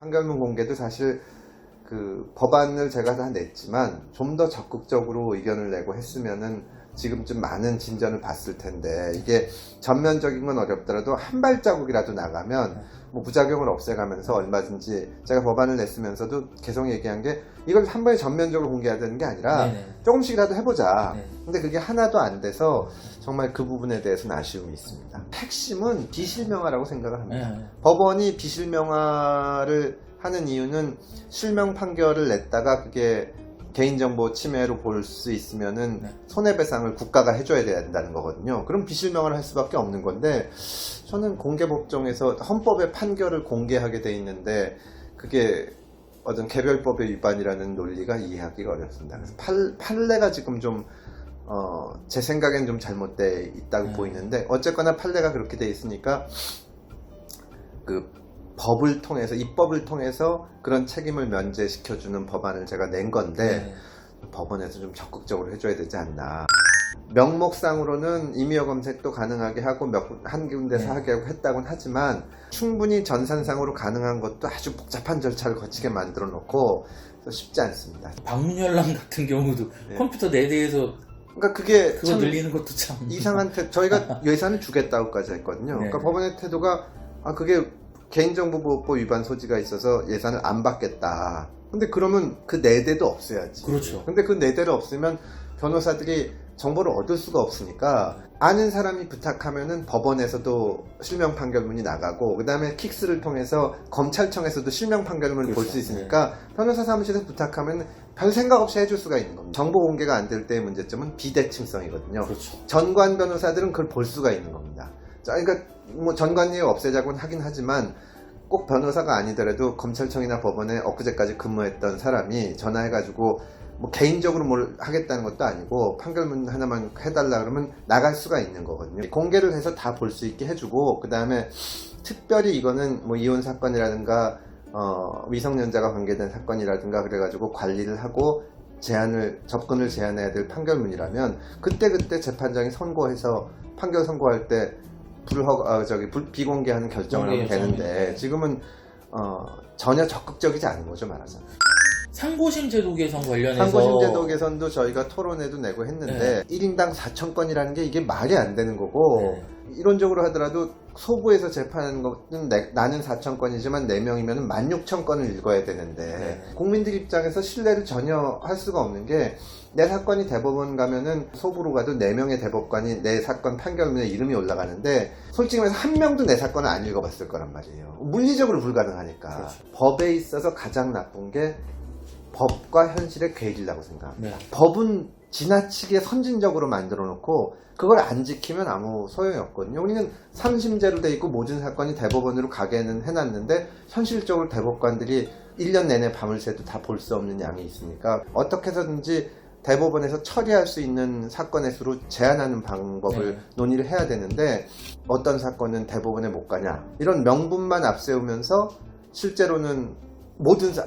판결문 공개도 사실 그 법안을 제가 다 냈지만 좀 더 적극적으로 의견을 내고 했으면은 지금쯤 많은 진전을 봤을 텐데, 이게 전면적인 건 어렵더라도 한 발자국이라도 나가면 뭐 부작용을 없애가면서 얼마든지, 제가 법안을 냈으면서도 계속 얘기한 게 이걸 한 번에 전면적으로 공개해야 되는 게 아니라 네네. 조금씩이라도 해보자. 네. 근데 그게 하나도 안 돼서 정말 그 부분에 대해서는 아쉬움이 있습니다. 핵심은 비실명화라고 생각을 합니다. 네. 법원이 비실명화를 하는 이유는 실명 판결을 냈다가 그게 개인정보 침해로 볼 수 있으면은 네. 손해배상을 국가가 해줘야 된다는 거거든요. 그럼 비실명화를 할 수밖에 없는 건데, 저는 공개법정에서 헌법의 판결을 공개하게 돼 있는데 그게 어떤 개별법의 위반이라는 논리가 이해하기가 어렵습니다. 그래서 판례가 지금 좀 제 생각엔 좀 잘못돼 있다고 보이는데, 어쨌거나 판례가 그렇게 돼 있으니까 그 법을 통해서, 입법을 통해서 그런 책임을 면제시켜주는 법안을 제가 낸 건데 법원에서 좀 적극적으로 해줘야 되지 않나. 명목상으로는 임의어 검색도 가능하게 하고 한 군데서 하게 하고 했다고는 하지만 충분히 전산상으로 가능한 것도 아주 복잡한 절차를 거치게 만들어 놓고 쉽지 않습니다. 방문 열람 같은 경우도 네. 컴퓨터 4대에서 그러니까 그게 그거 참 늘리는 것도 참 이상한 저희가 예산을 주겠다고까지 했거든요. 네. 그러니까 법원의 태도가 그게 개인정보보호법 위반 소지가 있어서 예산을 안 받겠다. 근데 그러면 그 4대도 없어야지. 그렇죠. 근데 그 4대를 없으면 변호사들이 정보를 얻을 수가 없으니까 아는 사람이 부탁하면은 법원에서도 실명 판결문이 나가고, 그 다음에 킥스를 통해서 검찰청에서도 실명 판결문을 볼 수 있으니까 변호사 사무실에서 부탁하면 별 생각 없이 해줄 수가 있는 겁니다. 정보 공개가 안 될 때의 문제점은 비대칭성이거든요. 그렇죠. 전관 변호사들은 그걸 볼 수가 있는 겁니다. 자, 그러니까 뭐 전관예우 없애자고는 하긴 하지만 꼭 변호사가 아니더라도 검찰청이나 법원에 엊그제까지 근무했던 사람이 전화해가지고 뭐 개인적으로 뭘 하겠다는 것도 아니고 판결문 하나만 해달라 그러면 나갈 수가 있는 거거든요. 공개를 해서 다 볼 수 있게 해주고, 그 다음에 특별히 이거는 뭐 이혼 사건이라든가 미성년자가 관계된 사건이라든가 그래가지고 관리를 하고 접근을 제한해야 될 판결문이라면 그때 재판장이 선고해서 판결 선고할 때 비공개하는 결정을 하면 되는데, 지금은 전혀 적극적이지 않은 거죠, 말하자면. 상고심 제도 개선 관련해서 상고심 제도 개선도 저희가 토론회도 내고 했는데 1인당 4,000건이라는 게 이게 말이 안 되는 거고, 이론적으로 하더라도 소부에서 재판하는 것은 나는 4,000건이지만 4명이면 16,000건을 읽어야 되는데 국민들 입장에서 신뢰를 전혀 할 수가 없는 게, 내 사건이 대법원 가면은 소부로 가도 4명의 대법관이 내 사건 판결문에 이름이 올라가는데 솔직히 말해서 한 명도 내 사건을 안 읽어봤을 거란 말이에요. 물리적으로 불가능하니까. 그렇죠. 법에 있어서 가장 나쁜 게 법과 현실의 괴리라고 생각합니다. 네. 법은 지나치게 선진적으로 만들어 놓고 그걸 안 지키면 아무 소용이 없거든요. 우리는 3심제로 돼 있고 모든 사건이 대법원으로 가게는 해놨는데 현실적으로 대법관들이 1년 내내 밤을 새도 다 볼 수 없는 양이 있으니까 어떻게 해서든지 대법원에서 처리할 수 있는 사건의 수로 제한하는 방법을 논의를 해야 되는데, 어떤 사건은 대법원에 못 가냐, 이런 명분만 앞세우면서 실제로는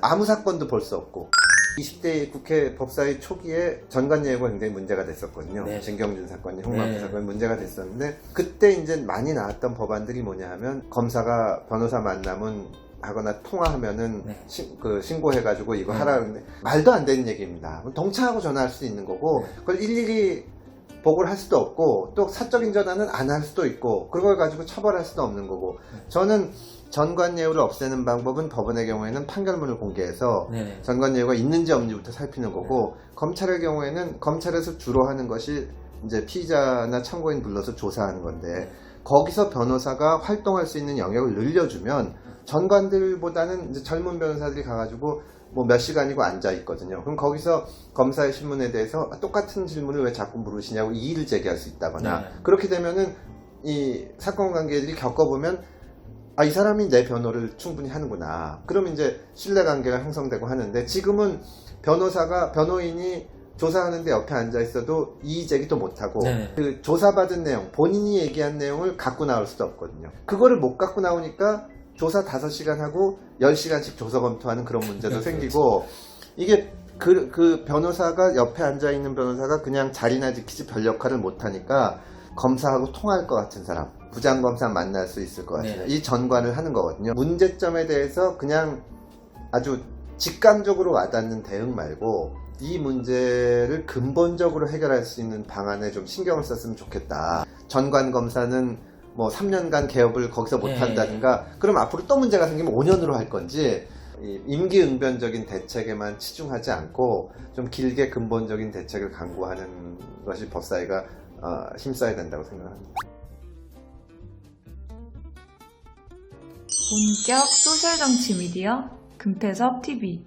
아무 사건도 볼 수 없고. 20대 국회 법사위 초기에 전관예우가 굉장히 문제가 됐었거든요. 네. 진경준 사건이, 홍만표 사건이 문제가 됐었는데, 그때 이제 많이 나왔던 법안들이 뭐냐 하면, 검사가 변호사 만나면 하거나 통화하면은 신고해가지고 이거 하라 그러는데 말도 안 되는 얘기입니다. 동창하고 전화할 수 있는 거고, 그걸 일일이 보고를 할 수도 없고, 또 사적인 전화는 안 할 수도 있고, 그걸 가지고 처벌할 수도 없는 거고. 저는 전관예우를 없애는 방법은 법원의 경우에는 판결문을 공개해서 전관예우가 있는지 없는지부터 살피는 거고, 검찰의 경우에는 검찰에서 주로 하는 것이 이제 피의자나 참고인 불러서 조사하는 건데, 거기서 변호사가 활동할 수 있는 영역을 늘려주면 전관들보다는 이제 젊은 변호사들이 가가지고 뭐 몇 시간이고 앉아 있거든요. 그럼 거기서 검사의 신문에 대해서 똑같은 질문을 왜 자꾸 물으시냐고 이의를 제기할 수 있다거나, 그렇게 되면은 이 사건 관계들이 겪어보면 이 사람이 내 변호를 충분히 하는구나. 그럼 이제 신뢰관계가 형성되고 하는데, 지금은 변호인이 조사하는데 옆에 앉아 있어도 이의 제기도 못하고 그 조사받은 내용, 본인이 얘기한 내용을 갖고 나올 수도 없거든요. 그거를 못 갖고 나오니까 조사 5시간 하고 10시간씩 조사 검토하는 그런 문제도 생기고, 이게 그 변호사가 옆에 앉아있는 변호사가 그냥 자리나 지키지 별 역할을 못하니까 검사하고 통할 것 같은 사람, 부장검사 만날 수 있을 것 같아요. 이 전관을 하는 거거든요. 문제점에 대해서 그냥 아주 직감적으로 와닿는 대응 말고 이 문제를 근본적으로 해결할 수 있는 방안에 좀 신경을 썼으면 좋겠다. 전관 검사는 뭐 3년간 개업을 거기서 못 네. 한다든가 그럼 앞으로 또 문제가 생기면 5년으로 할 건지 이 임기응변적인 대책에만 치중하지 않고 좀 길게 근본적인 대책을 강구하는 것이 법사위가 힘써야 된다고 생각합니다. 본격 소셜정치 미디어 금태섭 TV